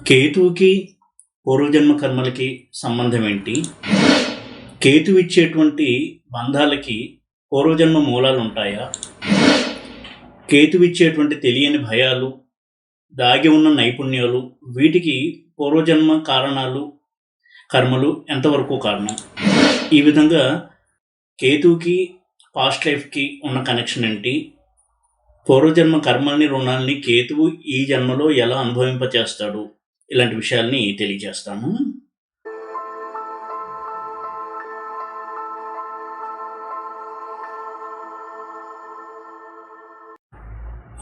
కేతువుకి పూర్వజన్మ కర్మలకి సంబంధం ఏంటి? కేతువు ఇచ్చేటువంటి బంధాలకి పూర్వజన్మ మూలాలు ఉంటాయా? కేతువు ఇచ్చేటువంటి తెలియని భయాలు, దాగి ఉన్న నైపుణ్యాలు, వీటికి పూర్వజన్మ కారణాలు, కర్మలు ఎంతవరకు కారణం? ఈ విధంగా కేతువుకి పాస్ట్ లైఫ్కి ఉన్న కనెక్షన్ ఏంటి? పూర్వజన్మ కర్మల్ని, రుణాల్ని కేతువు ఈ జన్మలో ఎలా అనుభవింపచేస్తాడు? ఇలాంటి విషయాల్ని తెలియజేస్తాను.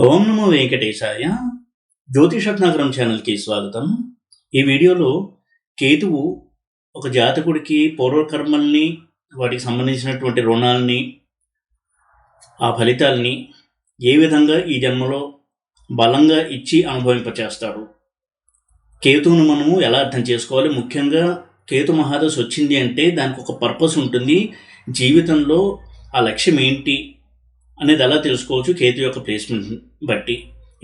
ఓం నమో వెంకటేశాయ. జ్యోతిషరత్నాకరం ఛానల్కి స్వాగతం. ఈ వీడియోలో కేతువు ఒక జాతకుడికి పూర్వకర్మల్ని, వాటికి సంబంధించినటువంటి రుణాల్ని, ఆ ఫలితాల్ని ఏ విధంగా ఈ జన్మలో బలంగా ఇచ్చి అనుభవింపచేస్తాడు, కేతువును మనము ఎలా అర్థం చేసుకోవాలి, ముఖ్యంగా కేతు మహాదశ వచ్చింది అంటే దానికి ఒక పర్పస్ ఉంటుంది, జీవితంలో ఆ లక్ష్యం ఏంటి అనేది ఎలా తెలుసుకోవచ్చు కేతు యొక్క ప్లేస్మెంట్ బట్టి,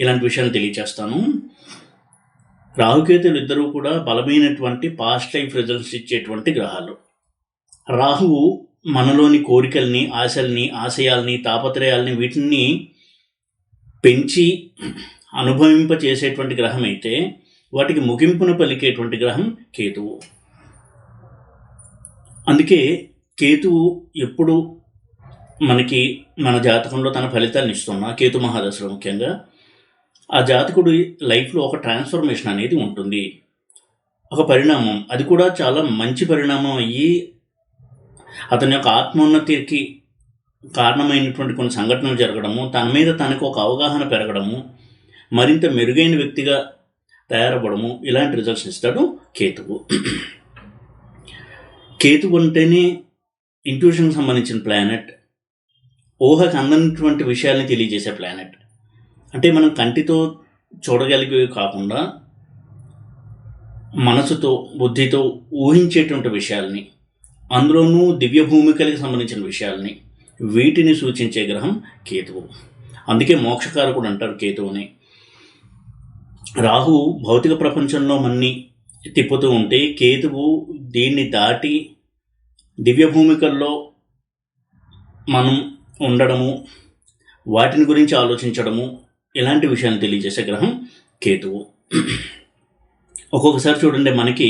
ఇలాంటి విషయాలు తెలియచేస్తాను. రాహుకేతులు ఇద్దరూ కూడా బలమైనటువంటి పాస్ట్ లైఫ్ రిజల్ట్స్ ఇచ్చేటువంటి గ్రహాలు. రాహువు మనలోని కోరికల్ని, ఆశల్ని, ఆశయాల్ని, తాపత్రయాల్ని, వీటిని పెంచి అనుభవింప చేసేటువంటి గ్రహం అయితే, వాటికి ముగింపును పలికేటువంటి గ్రహం కేతువు. అందుకే కేతువు ఎప్పుడు మనకి మన జాతకంలో తన ఫలితాలను ఇస్తున్నా, కేతు మహాదశలో ముఖ్యంగా ఆ జాతకుడి లైఫ్లో ఒక ట్రాన్స్ఫర్మేషన్ అనేది ఉంటుంది, ఒక పరిణామం. అది కూడా చాలా మంచి పరిణామం అయ్యి అతని యొక్క ఆత్మోన్నతికి కారణమైనటువంటి కొన్ని సంఘటనలు జరగడము, తన మీద తనకు ఒక అవగాహన పెరగడము, మరింత మెరుగైన వ్యక్తిగా తయారవ్వడము, ఇలాంటి రిజల్ట్స్ ఇస్తాడు కేతువు. కేతువు అంటేనే ఇంట్యూషన్కి సంబంధించిన ప్లానెట్, ఊహకు అందనటువంటి విషయాల్ని తెలియజేసే ప్లానెట్. అంటే మనం కంటితో చూడగలిగేవి కాకుండా మనసుతో, బుద్ధితో ఊహించేటువంటి విషయాల్ని, అందులోనూ దివ్య భూమికలకి సంబంధించిన విషయాల్ని, వీటిని సూచించే గ్రహం కేతువు. అందుకే మోక్షకారకుడు అంటారు కేతువుని. రాహు భౌతిక ప్రపంచంలో మన్ని తిప్పుతూ ఉంటే, కేతువు దీన్ని దాటి దివ్య భూమికల్లో మనం ఉండడము, వాటిని గురించి ఆలోచించడము, ఇలాంటి విషయాన్ని తెలియజేసే గ్రహం కేతువు. ఒక్కొక్కసారి చూడండి, మనకి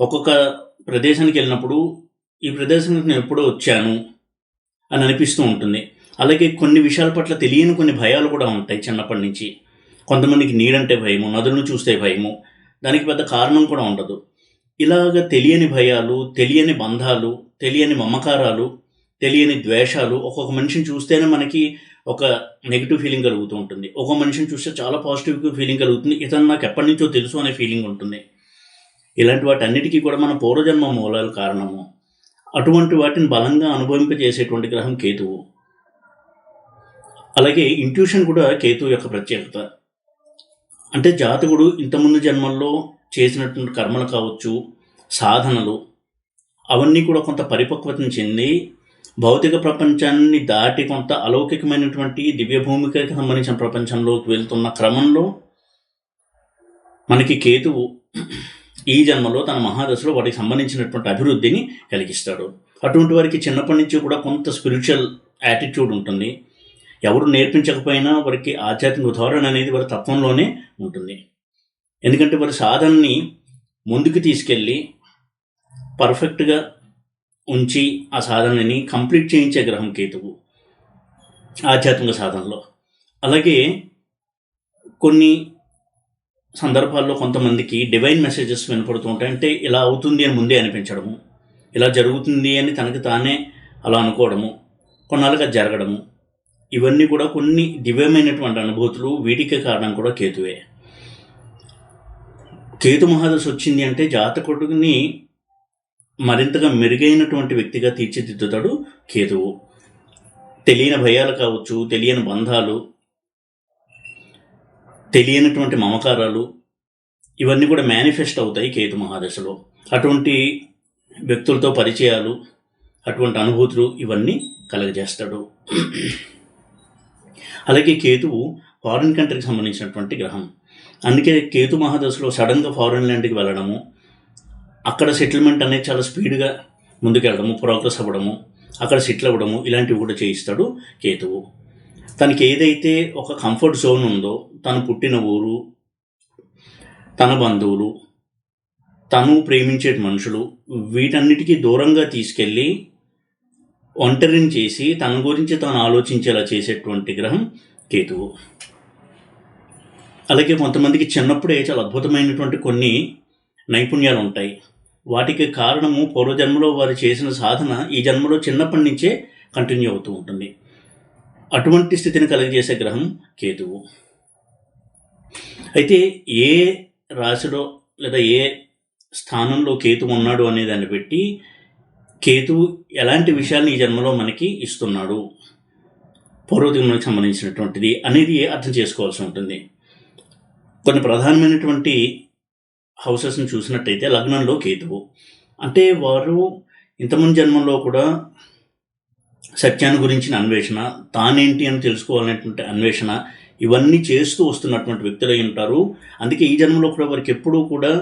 ఒక్కొక్క ప్రదేశానికి వెళ్ళినప్పుడు ఈ ప్రదేశానికి నేను ఎప్పుడో వచ్చాను అని అనిపిస్తూ ఉంటుంది. అలాగే కొన్ని విషయాల పట్ల తెలియని కొన్ని భయాలు కూడా ఉంటాయి చిన్నప్పటి నుంచి. కొంతమందికి నీడంటే భయము, నదులను చూస్తే భయము, దానికి పెద్ద కారణం కూడా ఉండదు. ఇలాగ తెలియని భయాలు, తెలియని బంధాలు, తెలియని మమకారాలు, తెలియని ద్వేషాలు, ఒక్కొక్క మనిషిని చూస్తేనే మనకి ఒక నెగిటివ్ ఫీలింగ్ కలుగుతూ ఉంటుంది, ఒక్కొక్క మనిషిని చూస్తే చాలా పాజిటివ్ ఫీలింగ్ కలుగుతుంది, ఇతను నాకు ఎప్పటి నుంచో తెలుసు అనే ఫీలింగ్ ఉంటుంది. ఇలాంటి వాటన్నిటికీ కూడా మన పూర్వజన్మ మూలాలు కారణము. అటువంటి వాటిని బలంగా అనుభవింపజేసేటువంటి గ్రహం కేతువు. అలాగే ఇంట్యూషన్ కూడా కేతువు యొక్క ప్రత్యేకత. అంటే జాతకుడు ఇంతకుముందు జన్మల్లో చేసినటువంటి కర్మలు కావచ్చు, సాధనలు, అవన్నీ కూడా కొంత పరిపక్వతను చెంది భౌతిక ప్రపంచాన్ని దాటి కొంత అలౌకికమైనటువంటి దివ్య భూమికకి సంబంధించిన ప్రపంచంలోకి వెళ్తున్న క్రమంలో మనకి కేతువు ఈ జన్మలో తన మహాదశలో వాటికి సంబంధించినటువంటి అభివృద్ధిని కలిగిస్తాడు. అటువంటి వారికి చిన్నప్పటి నుంచి కూడా కొంత స్పిరిచువల్ యాటిట్యూడ్ ఉంటుంది. ఎవరు నేర్పించకపోయినా వారికి ఆధ్యాత్మిక ధోరణి అనేది వారి తత్వంలోనే ఉంటుంది. ఎందుకంటే వారి సాధనని ముందుకు తీసుకెళ్ళి పర్ఫెక్ట్గా ఉంచి ఆ సాధనని కంప్లీట్ చేయించే గ్రహం కేతువు ఆధ్యాత్మిక సాధనలో. అలాగే కొన్ని సందర్భాల్లో కొంతమందికి డివైన్ మెసేజెస్ వినపడుతూ ఉంటాయి. అంటే ఇలా అవుతుంది అని ముందే అనిపించడము, ఇలా జరుగుతుంది అని తనకి తానే అలా అనుకోవడము, కొన్నాళ్ళుగా జరగడము, ఇవన్నీ కూడా కొన్ని దివ్యమైనటువంటి అనుభూతులు. వీటికి కారణం కూడా కేతువే. కేతు మహాదశ వచ్చింది అంటే జాతకుడిని మరింతగా మెరుగైనటువంటి వ్యక్తిగా తీర్చిదిద్దుతాడు కేతువు. తెలియని భయాలు కావచ్చు, తెలియని బంధాలు, తెలియనటువంటి మమకారాలు, ఇవన్నీ కూడా మేనిఫెస్ట్ అవుతాయి కేతు మహాదశలో. అటువంటి వ్యక్తులతో పరిచయాలు, అటువంటి అనుభూతులు, ఇవన్నీ కలగజేస్తాడు. అలాగే కేతువు ఫారిన్ కంట్రీకి సంబంధించినటువంటి గ్రహం. అందుకే కేతు మహాదశలో సడన్గా ఫారెన్ ల్యాండ్కి వెళ్ళడము, అక్కడ సెటిల్మెంట్ అనేది చాలా స్పీడ్గా ముందుకెళ్ళడము, ప్రోగ్రెస్ అవ్వడము, అక్కడ సెటిల్ అవ్వడము, ఇలాంటివి కూడా చేయిస్తాడు కేతువు. తనకి ఏదైతే ఒక కంఫర్ట్ జోన్ ఉందో, తను పుట్టిన ఊరు, తన బంధువులు, తను ప్రేమించే మనుషులు, వీటన్నిటికీ దూరంగా తీసుకెళ్ళి ఒంటరిని చేసి తన గురించి తాను ఆలోచించేలా చేసేటువంటి గ్రహం కేతువు. అలాగే కొంతమందికి చిన్నప్పుడే చాలా అద్భుతమైనటువంటి కొన్ని నైపుణ్యాలు ఉంటాయి. వాటికి కారణము పూర్వజన్మలో వారు చేసిన సాధన ఈ జన్మలో చిన్నప్పటి నుంచే కంటిన్యూ అవుతూ ఉంటుంది. అటువంటి స్థితిని కలిగజేసే గ్రహం కేతువు. అయితే ఏ రాశిలో లేదా ఏ స్థానంలో కేతువు ఉన్నాడు అనే దాన్ని బట్టి కేతువు ఎలాంటి విషయాన్ని ఈ జన్మలో మనకి ఇస్తున్నాడు, పూర్వజన్మకు సంబంధించినటువంటిది అనేది అర్థం చేసుకోవాల్సి ఉంటుంది. కొన్ని ప్రధానమైనటువంటి హౌసెస్ని చూసినట్టయితే లగ్నంలో కేతువు అంటే వారు ఇంతకుముందు జన్మలో కూడా సత్యాన్ని గురించిన అన్వేషణ, తానేంటి అని తెలుసుకోవాలనేటువంటి అన్వేషణ, ఇవన్నీ చేస్తూ వస్తున్నటువంటి వ్యక్తులై ఉంటారు. అందుకే ఈ జన్మలో కూడా వారికి ఎప్పుడూ కూడా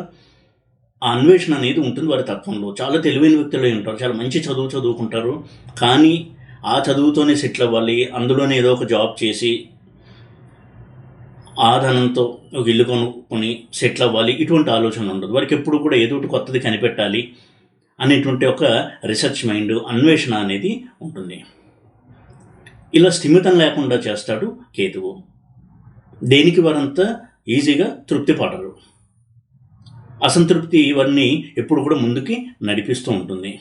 ఆ అన్వేషణ అనేది ఉంటుంది వారి తత్వంలో. చాలా తెలివైన వ్యక్తులై ఉంటారు, చాలా మంచి చదువుకుంటారు, కానీ ఆ చదువుతోనే సెటిల్ అవ్వాలి, అందులోనే ఏదో ఒక జాబ్ చేసి ఆ ధనంతో ఒక ఇల్లు కొనుక్కొని సెటిల్ అవ్వాలి, ఇటువంటి ఆలోచన ఉండదు వారికి. ఎప్పుడు కూడా ఏదో ఒకటి కొత్తది కనిపెట్టాలి అనేటువంటి ఒక రీసెర్చ్ మైండ్, అన్వేషణ అనేది ఉంటుంది. ఇలా స్థిమితం లేకుండా చేస్తాడు కేతువు. దేనికి వారంతా ఈజీగా తృప్తి పడరు. అసంతృప్తి వారిని ఎప్పుడు కూడా ముందుకి నడిపిస్తూ ఉంటుంది.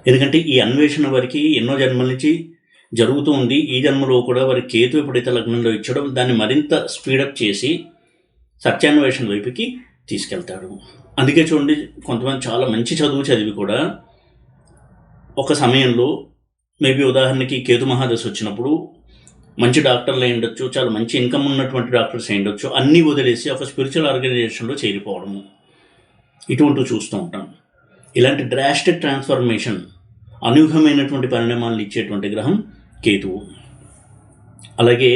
ఎందుకంటే ఈ అన్వేషణ వారికి ఎన్నో జన్మల నుంచి జరుగుతూ ఉంది. ఈ జన్మలో కూడా వారి కేతు ఎప్పుడైతే లగ్నంలో ఇచ్చడం దాన్ని మరింత స్పీడప్ చేసి సత్యాన్వేషణ వైపుకి తీసుకెళ్తాడు. అందుకే చూడండి, కొంతమంది చాలా మంచి చదువు చదివి కూడా ఒక సమయంలో మేబీ ఉదాహరణకి కేతు మహాదశ వచ్చినప్పుడు మంచి డాక్టర్లు అయి ఉండొచ్చు, చాలా మంచి ఇన్కమ్ ఉన్నటువంటి డాక్టర్స్ అయి ఉండొచ్చు, అన్నీ వదిలేసి ఒక స్పిరిచువల్ ఆర్గనైజేషన్లో చేరిపోవడము, ఇటువంటివి చూస్తూ ఉంటాం. ఇలాంటి డ్రాస్టిక్ ట్రాన్స్ఫర్మేషన్, అనూహ్యమైనటువంటి పరిణామాలను ఇచ్చేటువంటి గ్రహం కేతువు. అలాగే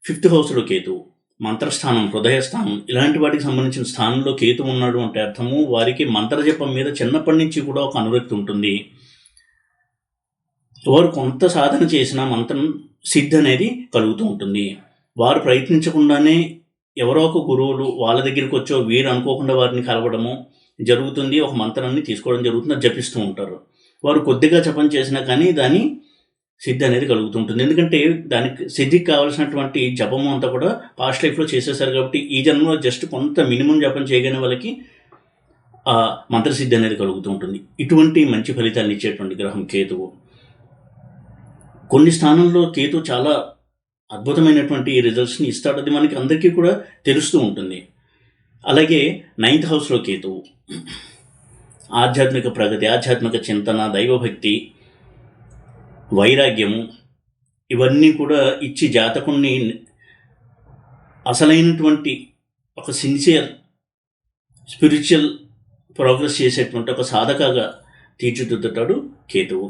5th హౌస్లో కేతువు, మంత్రస్థానం, హృదయస్థానం, ఇలాంటి వాటికి సంబంధించిన స్థానంలో కేతు ఉన్నాడు అంటే అర్థము వారికి మంత్రజపం మీద చిన్నప్పటి నుంచి కూడా ఒక అనురక్తి ఉంటుంది. వారు కొంత సాధన చేసిన మంత్రం సిద్ధి అనేది కలుగుతూ ఉంటుంది. వారు ప్రయత్నించకుండానే ఎవరో ఒక గురువులు వాళ్ళ దగ్గరికి వచ్చో వీరు అనుకోకుండా వారిని కలవడము జరుగుతుంది, ఒక మంత్రాన్ని తీసుకోవడం జరుగుతుంది, అది జపిస్తూ ఉంటారు. వారు కొద్దిగా జపం చేసినా కానీ దాని సిద్ధి అనేది కలుగుతుంటుంది. ఎందుకంటే దానికి సిద్ధికి కావాల్సినటువంటి జపము అంతా కూడా పాస్ట్ లైఫ్లో చేసేసారు కాబట్టి ఈ జన్మలో జస్ట్ కొంత మినిమం జపం చేయగానే వాళ్ళకి ఆ మంత్రసిద్ధి అనేది కలుగుతూ ఉంటుంది. ఇటువంటి మంచి ఫలితాన్ని ఇచ్చేటువంటి గ్రహం కేతువు. కొన్ని స్థానంలో కేతు చాలా అద్భుతమైనటువంటి రిజల్ట్స్ని ఇస్తాడు, అది మనకి అందరికీ కూడా తెలుస్తూ ఉంటుంది. అలాగే 9th హౌస్లో కేతువు ఆధ్యాత్మిక ప్రగతి, ఆధ్యాత్మిక చింతన, దైవభక్తి, వైరాగ్యము, ఇవన్నీ కూడా ఇచ్చి జాతకుణ్ణి అసలైనటువంటి ఒక సిన్సియర్ స్పిరిచువల్ ప్రోగ్రెస్ చేసేటువంటి ఒక సాధకగా తీర్చిదిద్దుతాడు కేతువు.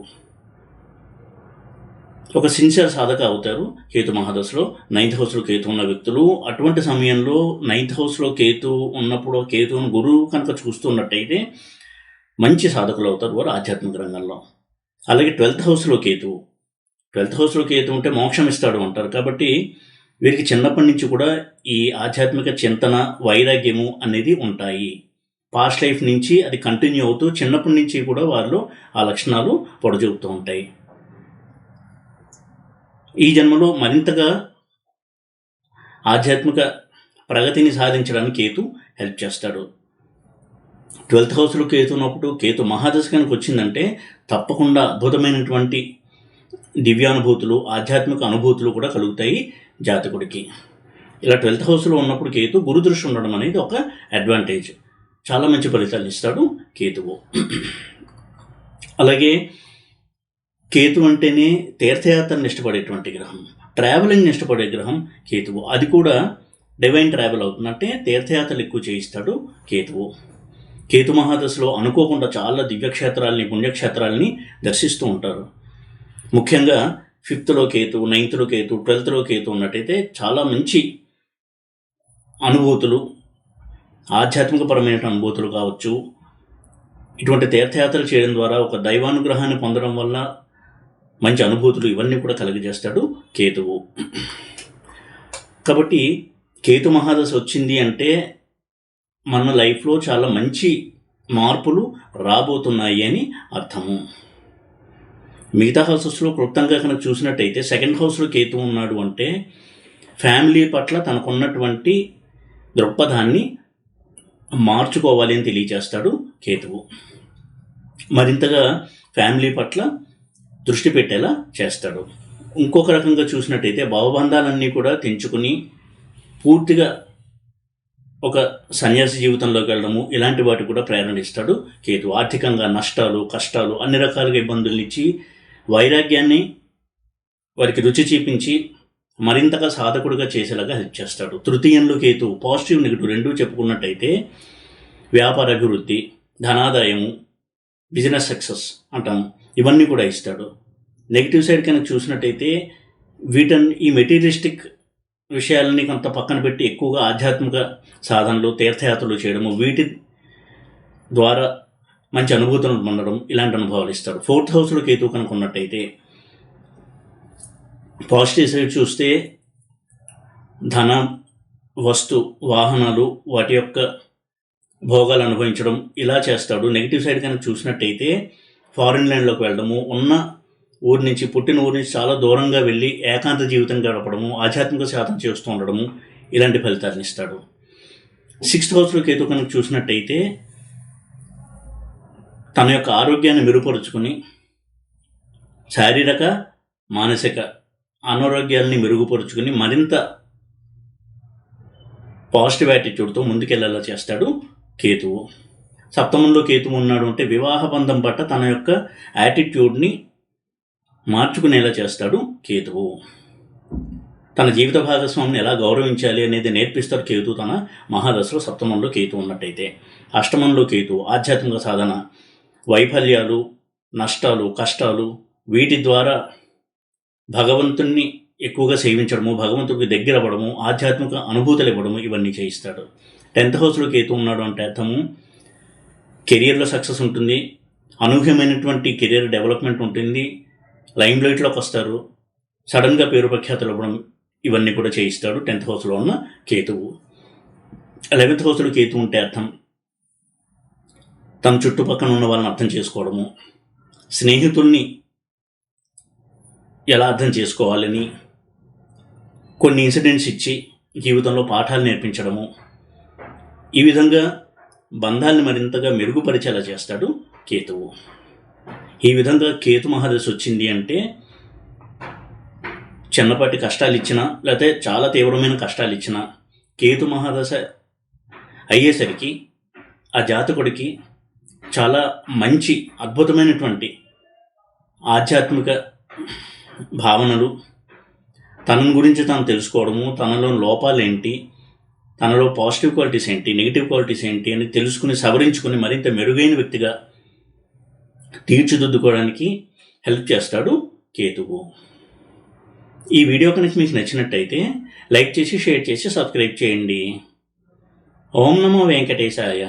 ఒక సిన్సియర్ సాధక అవుతారు కేతు మహాదశలో. 9th హౌస్లో కేతు ఉన్న వ్యక్తులు అటువంటి సమయంలో 9th హౌస్లో కేతు ఉన్నప్పుడు కేతువును గురువు కనుక చూస్తున్నట్టయితే మంచి సాధకులు అవుతారు వారు ఆధ్యాత్మిక రంగంలో. అలాగే 12th హౌస్లో కేతువు, 12th హౌస్లో కేతు ఉంటే మోక్షం ఇస్తాడు అంటారు. కాబట్టి వీరికి చిన్నప్పటి నుంచి కూడా ఈ ఆధ్యాత్మిక చింతన, వైరాగ్యము అనేది ఉంటాయి. పాస్ట్ లైఫ్ నుంచి అది కంటిన్యూ అవుతూ చిన్నప్పటి నుంచి కూడా వారిలో ఆ లక్షణాలు పొడజూపుతూ ఉంటాయి. ఈ జన్మలో మరింతగా ఆధ్యాత్మిక ప్రగతిని సాధించడానికి కేతు హెల్ప్ చేస్తాడు. 12th హౌస్లో కేతు ఉన్నప్పుడు కేతు మహాదశ కనుక వచ్చిందంటే తప్పకుండా అద్భుతమైనటువంటి దివ్యానుభూతులు, ఆధ్యాత్మిక అనుభూతులు కూడా కలుగుతాయి జాతకుడికి. ఇలా 12th హౌస్లో ఉన్నప్పుడు కేతు గురుదృష్టి ఉండడం అనేది ఒక అడ్వాంటేజ్. చాలా మంచి ఫలితాలు ఇస్తాడు కేతువు. అలాగే కేతు అంటేనే తీర్థయాత్రను ఇష్టపడేటువంటి గ్రహం, ట్రావెలింగ్ని ఇష్టపడే గ్రహం కేతువు. అది కూడా డివైన్ ట్రావెల్ అవుతుందంటే తీర్థయాత్రలు ఎక్కువ చేయిస్తాడు కేతువు. కేతు మహాదశలో అనుకోకుండా చాలా దివ్యక్షేత్రాలని, పుణ్యక్షేత్రాలని దర్శిస్తూ ఉంటారు. ముఖ్యంగా 5th Ketu, 9th Ketu, 12th Ketu ఉన్నట్టయితే చాలా మంచి అనుభూతులు, ఆధ్యాత్మికపరమైన అనుభూతులు కావచ్చు, ఇటువంటి తీర్థయాత్రలు చేయడం ద్వారా ఒక దైవానుగ్రహాన్ని పొందడం వల్ల మంచి అనుభూతులు ఇవన్నీ కూడా కలుగజేస్తాడు కేతువు. కాబట్టి కేతు మహాదశ వచ్చింది అంటే మన లైఫ్లో చాలా మంచి మార్పులు రాబోతున్నాయి అని అర్థము. మిగతా హౌసెస్లో క్లుప్తంగా కనుక చూసినట్టయితే సెకండ్ హౌస్లో కేతు ఉన్నాడు అంటే ఫ్యామిలీ పట్ల తనకున్నటువంటి దృక్పథాన్ని మార్చుకోవాలి అని తెలియజేస్తాడు కేతువు. మరింతగా ఫ్యామిలీ పట్ల దృష్టి పెట్టేలా చేస్తాడు. ఇంకొక రకంగా చూసినట్టయితే భావబంధాలన్నీ కూడా తెంచుకుని పూర్తిగా ఒక సన్యాసి జీవితంలోకి వెళ్ళడము ఇలాంటి వాటి కూడా ప్రేరణ ఇస్తాడు కేతు. ఆర్థికంగా నష్టాలు, కష్టాలు, అన్ని రకాలుగా ఇబ్బందులు ఇచ్చి వైరాగ్యాన్ని వారికి రుచి చూపించి మరింతగా సాధకుడిగా చేసేలాగా హెల్ప్ చేస్తాడు. తృతీయంలో కేతు పాజిటివ్ నెగిటివ్ రెండూ చెప్పుకున్నట్టయితే వ్యాపార అభివృద్ధి, ధనాదాయము, బిజినెస్ సక్సెస్ అంటాము, ఇవన్నీ కూడా ఇస్తాడు. నెగిటివ్ సైడ్ కనుక చూసినట్టయితే ఈ మెటీరియలిస్టిక్ విషయాలని కొంత పక్కన పెట్టి ఎక్కువగా ఆధ్యాత్మిక సాధనలు, తీర్థయాత్రలు చేయడము, వీటి ద్వారా మంచి అనుభూతులను పొందడం ఇలాంటి అనుభవాలు ఇస్తాడు. ఫోర్త్ హౌస్లో కేతు కనుక ఉన్నట్టయితే పాజిటివ్ సైడ్ చూస్తే ధన, వస్తు, వాహనాలు, వాటి యొక్క భోగాలు అనుభవించడం ఇలా చేస్తాడు. నెగిటివ్ సైడ్ కనుక చూసినట్టయితే ఫారిన్ ల్యాండ్లోకి వెళ్ళడము, ఉన్న ఊరి నుంచి, పుట్టిన ఊరి నుంచి చాలా దూరంగా వెళ్ళి ఏకాంత జీవితం గడపడము, ఆధ్యాత్మిక సాధన చేస్తూ ఉండడము ఇలాంటి ఫలితాలను ఇస్తాడు. సిక్స్త్ హౌస్లో కేతు కనుక చూసినట్టయితే తన యొక్క ఆరోగ్యాన్ని మెరుగుపరుచుకుని శారీరక, మానసిక అనారోగ్యాలని మెరుగుపరుచుకుని మరింత పాజిటివ్ యాటిట్యూడ్తో ముందుకెళ్లేలా చేస్తాడు కేతువు. సప్తమంలో కేతువు ఉన్నాడు అంటే వివాహ బంధం పట్ల తన యొక్క యాటిట్యూడ్ని మార్చుకునేలా చేస్తాడు కేతువు. తన జీవిత భాగస్వామిని ఎలా గౌరవించాలి అనేది నేర్పిస్తాడు కేతు తన మహాదశలో సప్తమంలో కేతు ఉన్నట్టయితే. అష్టమంలో కేతు ఆధ్యాత్మిక సాధన, వైఫల్యాలు, నష్టాలు, కష్టాలు, వీటి ద్వారా భగవంతుణ్ణి ఎక్కువగా సేవించడము, భగవంతుడికి దగ్గర అవ్వడము, ఆధ్యాత్మిక అనుభూతులు ఇవ్వడము ఇవన్నీ చేయిస్తాడు. 10th హౌస్లో కేతు ఉన్నాడు అంటే అర్థము కెరియర్లో సక్సెస్ ఉంటుంది, అనూహ్యమైనటువంటి కెరియర్ డెవలప్మెంట్ ఉంటుంది, లైమ్ లైట్లోకి వస్తారు, సడన్గా పేరు ప్రఖ్యాతులు ఇవ్వడం ఇవన్నీ కూడా చేయిస్తాడు 10th హౌస్లో ఉన్న కేతువు. 11th హౌస్లో కేతు ఉంటే అర్థం తన చుట్టుపక్కల ఉన్న వాళ్ళని అర్థం చేసుకోవడము, స్నేహితుల్ని ఎలా అర్థం చేసుకోవాలని కొన్ని ఇన్సిడెంట్స్ ఇచ్చి జీవితంలో పాఠాలు నేర్పించడము, ఈ విధంగా బంధాన్ని మరింతగా మెరుగుపరిచేలా చేస్తాడు కేతువు. ఈ విధంగా కేతు మహాదశ వచ్చింది అంటే చిన్నపాటి కష్టాలు ఇచ్చినా లేకపోతే చాలా తీవ్రమైన కష్టాలు ఇచ్చినా కేతు మహాదశ అయ్యేసరికి ఆ జాతకుడికి చాలా మంచి అద్భుతమైనటువంటి ఆధ్యాత్మిక భావనలు, తన గురించి తాను తెలుసుకోవడము, తనలో లోపాలు ఏంటి, తనలో పాజిటివ్ క్వాలిటీస్ ఏంటి, నెగిటివ్ క్వాలిటీస్ ఏంటి అని తెలుసుకుని సవరించుకుని మరింత మెరుగైన వ్యక్తిగా తీర్చిదిద్దుకోవడానికి హెల్ప్ చేస్తాడు కేతువు. ఈ వీడియో కనుక మీకు నచ్చినట్టయితే లైక్ చేసి, షేర్ చేసి, సబ్స్క్రైబ్ చేయండి. ఓం నమో వెంకటేశాయ.